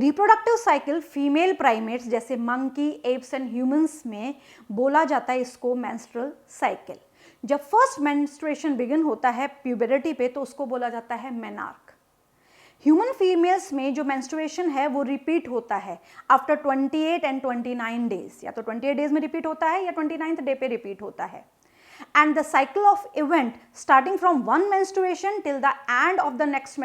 Reproductive cycle female primates जैसे monkey, apps and humans में बोला जाता है इसको मेंस्ट्रुअल साइकिल। जब फर्स्ट मेंस्ट्रुएशन बिगिन होता है प्यूबरिटी पे तो उसको बोला जाता है मेनार्क। ह्यूमन फीमेल्स में जो मेंस्ट्रुएशन है वो रिपीट होता है आफ्टर 28 एंड 29 डेज, या तो 28 डेज में रिपीट होता है या 29th डे पे रिपीट होता है। And the cycle of event starting from one menstruation till the end of the next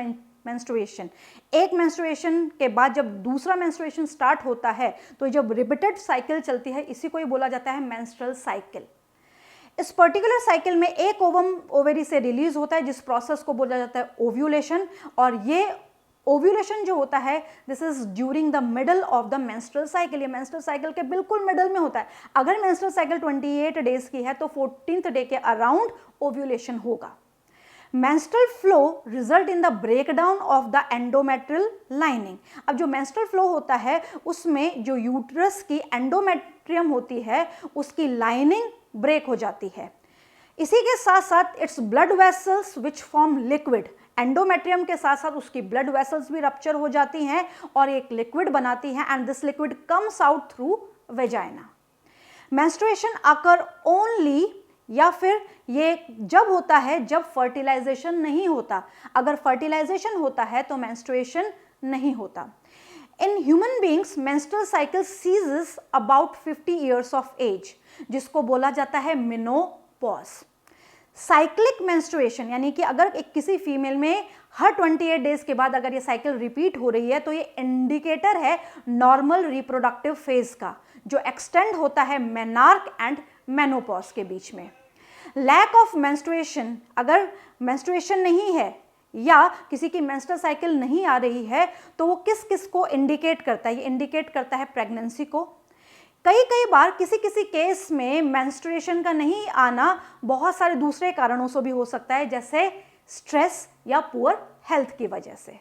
menstruation, एक मेंस्ट्रुएशन के बाद जब दूसरा मेंस्ट्रुएशन स्टार्ट होता है तो जब रिपीटेड साइकिल चलती है इसी को ही बोला जाता है मेंस्ट्रुअल साइकिल। इस पर्टिकुलर साइकिल में एक ओवम ओवेरी से रिलीज होता है जिस प्रोसेस को बोला जाता है ओव्यूलेशन, और ये ओव्यूलेशन जो होता है this is during the middle of the menstrual cycle. ये मेंस्ट्रुअल साइकिल के बिल्कुल मिडल में होता है। अगर मेंस्ट्रुअल साइकिल 28 डेज की है तो 14th डे के अराउंड ओव्यूलेशन होगा। Menstrual flow result in the breakdown of the endometrial lining. अब जो मेंस्ट्रुअल फ्लो होता है उसमें जो यूट्रस की एंडोमेट्रियम होती है उसकी लाइनिंग ब्रेक हो जाती है। इसी के साथ साथ its blood vessels which form liquid, endometrium के साथ साथ उसकी ब्लड वेसल्स भी रप्चर हो जाती हैं और एक लिक्विड बनाती हैं and this liquid comes out through vagina. Menstruation occur only, या फिर ये जब होता है जब फर्टिलाइजेशन नहीं होता। अगर फर्टिलाइजेशन होता है तो मेंस्ट्रुएशन नहीं होता। In human beings menstrual cycle ceases about 50 years of age, जिसको बोला जाता है मेनोपॉज। साइक्लिक मेंस्ट्रुएशन यानी कि अगर एक किसी फीमेल में हर 28 डेज के बाद अगर ये साइकिल रिपीट हो रही है तो ये इंडिकेटर है नॉर्मल रिप्रोडक्टिव फेज का, जो एक्सटेंड होता है मेनार्क एंड मेनोपॉज के बीच में। लैक ऑफ मेंस्ट्रुएशन, अगर मेंस्ट्रुएशन नहीं है या किसी की मेंस्ट्रुअल साइकिल नहीं आ रही है तो वो किस किस को इंडिकेट करता है? ये इंडिकेट करता है प्रेगनेंसी को। कई बार किसी किसी केस में मेंस्ट्रुएशन का नहीं आना बहुत सारे दूसरे कारणों से भी हो सकता है, जैसे स्ट्रेस या पुअर हेल्थ की वजह से।